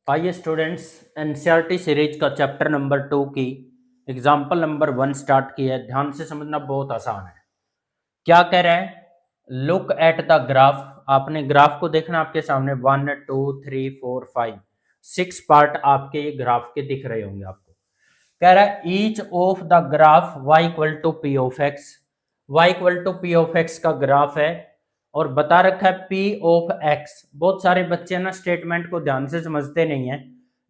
आइए students, NCERT series का chapter number 2 की एग्जाम्पल नंबर 1 स्टार्ट की है। ध्यान से समझना, बहुत आसान है। क्या कह रहा है? Look at the graph. आपने ग्राफ को देखना, आपके सामने 1 2 3 4 5 6 पार्ट आपके ग्राफ के दिख रहे होंगे आपको। कह रहा है each of the graph y equal to p of x. y equal to p of x का ग्राफ है और बता रखा है p ऑफ x। बहुत सारे बच्चे ना स्टेटमेंट को ध्यान से समझते नहीं है,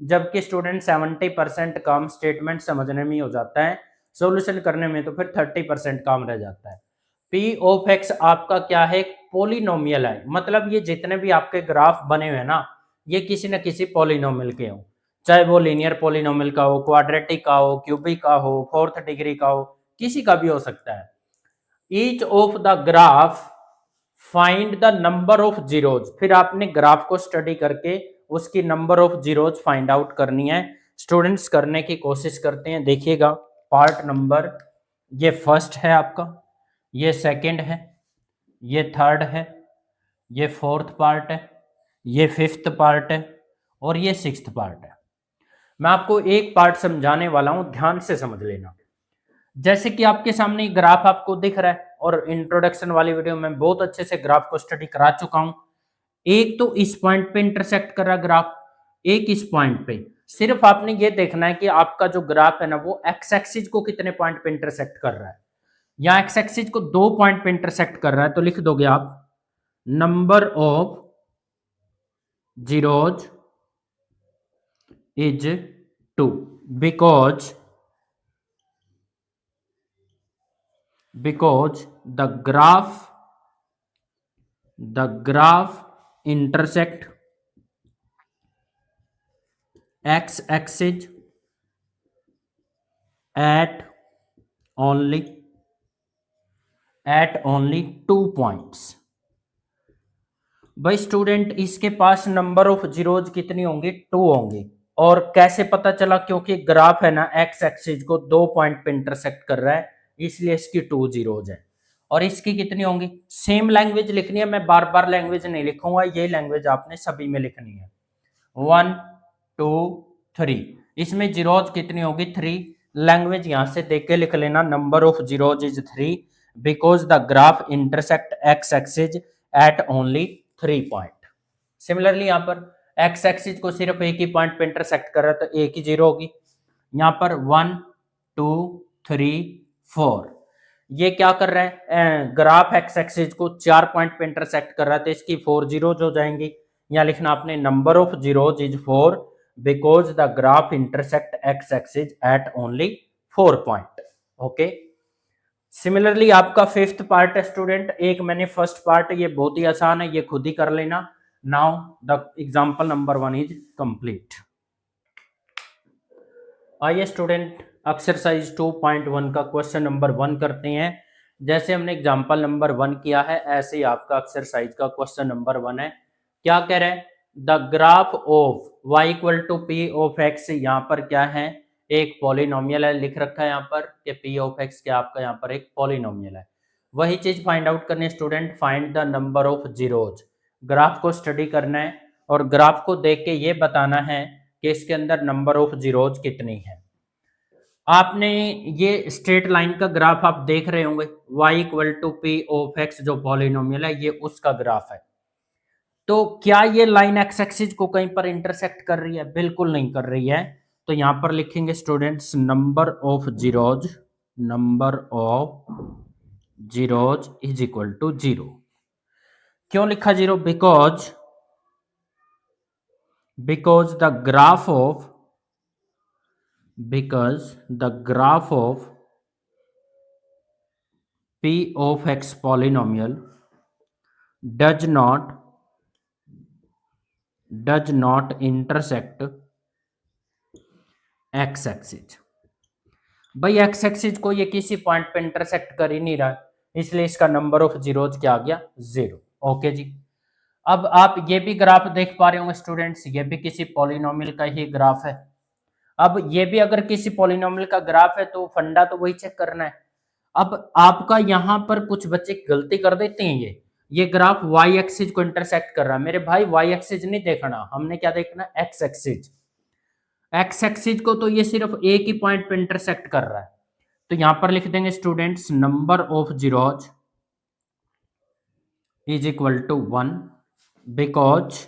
जबकि स्टूडेंट 70% काम स्टेटमेंट समझने में ही हो जाता है, सॉल्यूशन करने में तो फिर 30% काम रह जाता है। p ऑफ x आपका क्या है? पॉलिनोमियल है। मतलब ये जितने भी आपके ग्राफ बने हुए हैं ना, ये किसी न किसी पॉलिनोमियल के हों, चाहे वो लीनियर पॉलिनोमियल का हो, क्वाड्रेटिक का हो, क्यूबिक का हो, फोर्थ डिग्री का हो, किसी का भी हो सकता है। Each of the graph find the number of zeros. फिर आपने ग्राफ को स्टडी करके उसकी number of zeros find out करनी है। स्टूडेंट्स करने की कोशिश करते हैं। देखिएगा, पार्ट नंबर, ये फर्स्ट है आपका, ये सेकंड है, ये थर्ड है, ये फोर्थ पार्ट है, ये फिफ्थ पार्ट है और ये सिक्स्थ पार्ट है। मैं आपको एक पार्ट समझाने वाला हूं, ध्यान से समझ लेना। जैसे कि आपके सामने ग्राफ आपको दिख रहा है और इंट्रोडक्शन वाली वीडियो में बहुत अच्छे से ग्राफ को स्टडी करा चुका हूं। एक तो इस पॉइंट पे इंटरसेक्ट कर रहा ग्राफ, एक इस पॉइंट पे। सिर्फ आपने ये देखना है कि आपका जो ग्राफ है ना, वो एक्स एक्सिस को कितने पॉइंट पे इंटरसेक्ट कर रहा है। या एक्स एक्सिस को 2 पॉइंट पे इंटरसेक्ट कर रहा है, तो लिख दोगे आप number of zeros is 2 because the graph intersect x axis at only 2 points। भाई स्टूडेंट, इसके पास नंबर ऑफ जीरोज कितनी होंगी? 2 होंगी। और कैसे पता चला? क्योंकि ग्राफ है ना, एक्स एक्सिस को 2 पॉइंट पे इंटरसेक्ट कर रहा है, इसलिए इसकी 2 जीरोज है। और इसकी कितनी होंगी? सेम लैंग्वेज लिखनी है, मैं बार बार लैंग्वेज नहीं लिखूंगा, ये लैंग्वेज आपने सभी में लिखनी है। 1 2 3, इसमें जीरोज कितनी होगी? 3। लैंग्वेज यहां से देख के लिख लेना, number of zeros is 3 because the graph intersect x axis at only 3 point. Similarly यहां पर एक्स एक्सिस को सिर्फ एक ही पॉइंट पे इंटरसेक्ट कर रहा है, तो एक ही जीरो होगी। यहां पर 1 2 3 4, ये क्या कर रहा है? ग्राफ एक्स एक्सिस को 4 पॉइंट पे इंटरसेक्ट कर रहा है, तो इसकी 4 जीरोज हो जाएंगी। यहाँ लिखना आपने number of zeros is 4 because the graph intersect x axis at only 4 point. Okay. Similarly आपका फिफ्थ पार्ट है स्टूडेंट, एक मैंने फर्स्ट पार्ट, ये बहुत ही आसान है, ये खुद ही कर लेना। Now the example number 1 is complete. आइए स्टूडेंट, एक्सरसाइज 2.1 का क्वेश्चन नंबर 1 करते हैं। जैसे हमने एग्जांपल नंबर 1 किया है, ऐसे ही आपका एक्सरसाइज का क्वेश्चन नंबर 1 है। क्या कह रहे हैं? The graph of y equal to p of x. यहाँ पर क्या है? एक पॉलिनोमियल है, लिख रखा है यहाँ पर कि p ऑफ x क्या आपका यहाँ पर एक पॉलिनोमियल है। वही चीज फाइंड आउट करनी है student, find the number of zeros. Graph को स्टडी करना है और ग्राफ को देख के ये बताना है कि इसके अंदर नंबर ऑफ जीरोज कितनी है। आपने ये स्ट्रेट लाइन का ग्राफ आप देख रहे होंगे, y equal to p of x जो पॉलिनोमियल है, ये उसका ग्राफ है। तो क्या ये लाइन एक्स एक्सिस को कहीं पर इंटरसेक्ट कर रही है? बिल्कुल नहीं कर रही है। तो यहां पर लिखेंगे students number of zeros is equal to 0। क्यों लिखा 0? Because the graph of p of x polynomial does not intersect x axis। भाई एक्स एक्सिस को ये किसी पॉइंट पे इंटरसेक्ट कर ही नहीं रहा है, इसलिए इसका नंबर ऑफ जीरोज क्या आ गया? 0। ओके जी। अब आप ये भी ग्राफ देख पा रहे होंगे स्टूडेंट्स, ये भी किसी पॉलिनोमियल का ही ग्राफ है। अब ये भी अगर किसी पॉलिनोमियल का ग्राफ है तो फंडा तो वही चेक करना है। अब आपका यहां पर कुछ बच्चे गलती कर देते हैं, ये ग्राफ वाई एक्सिस को इंटरसेक्ट कर रहा है। मेरे भाई वाई एक्सिस नहीं देखना, हमने क्या देखना, एक्स एक्सिस। एक्स एक्सिस को तो ये सिर्फ एक ही पॉइंट पे इंटरसेक्ट कर रहा है, तो यहां पर लिख देंगे students number of zeros is equal to 1 because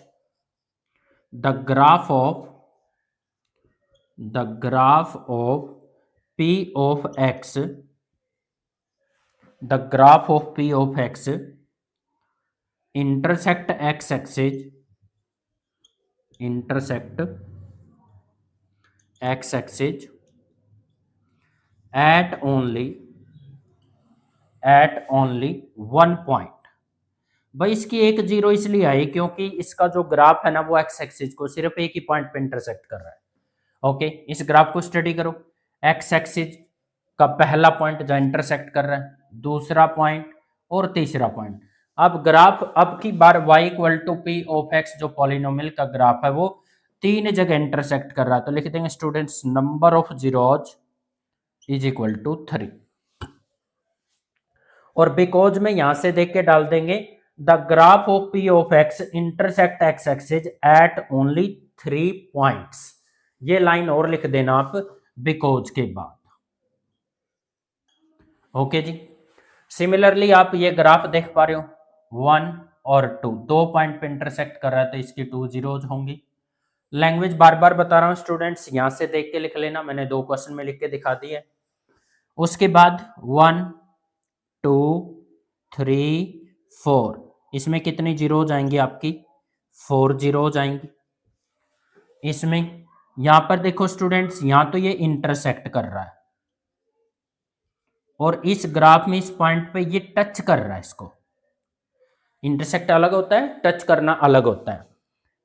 the graph of p of x, the graph of p of x intersect x axis at only one point। भाई इसकी एक जीरो इसलिए आई क्योंकि इसका जो ग्राफ है ना वो एक्स एक्सिस को सिर्फ एक ही पॉइंट पे इंटरसेक्ट कर रहा है। ओके, इस ग्राफ को स्टडी करो। एक्स एक्सिस का पहला पॉइंट जो इंटरसेक्ट कर रहा है, दूसरा पॉइंट और तीसरा पॉइंट। अब ग्राफ अब की बार y equal to p of x जो पॉलिनोमियल का ग्राफ है वो तीन जगह इंटरसेक्ट कर रहा है, तो लिख देंगे students number of zeros is equal to 3। और बिकॉज में यहां से देख के डाल देंगे the graph of P of x intersect x axis at only 3 points. ये लाइन और लिख देना आप बिकॉज के बाद। ओके जी, सिमिलरली आप ये ग्राफ देख पा रहे हो, 1 और 2 दो पॉइंट पे इंटरसेक्ट कर रहा है, तो इसकी 2 जीरोज होंगी। लैंग्वेज बार बार बता रहा हूं स्टूडेंट्स, यहां से देख के लिख लेना, मैंने 2 क्वेश्चन में लिख के दिखा दी है। उसके बाद 1 2 3 4, इसमें कितनी जीरोज आएंगी आपकी, 4 जीरोज आएंगी। इसमें यहां पर देखो स्टूडेंट्स, यहां तो ये इंटरसेक्ट कर रहा है और इस ग्राफ में इस पॉइंट पे ये टच कर रहा है। इसको इंटरसेक्ट अलग होता है, टच करना अलग होता है।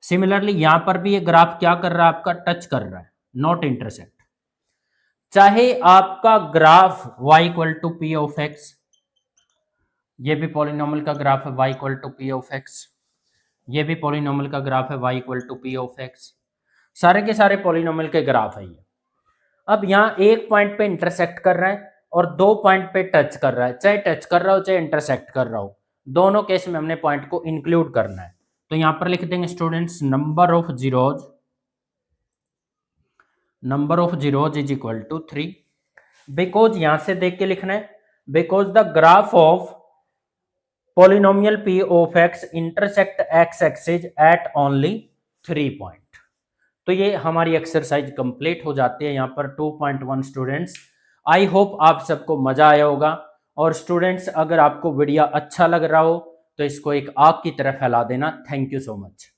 सिमिलरली यहां पर भी ये ग्राफ क्या कर रहा है, आपका टच कर रहा है, नॉट इंटरसेक्ट। चाहे आपका graph y equal to p of x, ये भी पॉलिनोमियल का ग्राफ है y equal to p of x, ये भी पॉलिनोमियल का ग्राफ है y equal to p of x, सारे के सारे पॉलिनोमियल के ग्राफ है ये। अब यहाँ एक पॉइंट पे इंटरसेक्ट कर रहा है और दो पॉइंट पे टच कर रहा है, चाहे टच कर रहा हो चाहे इंटरसेक्ट कर रहा हो, दोनों केस में हमने पॉइंट को इंक्लूड करना है। तो यहां पर लिख देंगे students number of zeros is equal to 3। Because यहां से देख के लिखना है, because the graph of polynomial p of x intersect x axis at only 3 point. तो ये हमारी एक्सरसाइज कंप्लीट हो जाती है यहाँ पर 2.1 स्टूडेंट्स। आई होप आप सबको मजा आया होगा। और स्टूडेंट्स अगर आपको वीडियो अच्छा लग रहा हो तो इसको एक आग की तरह फैला देना। Thank you so much.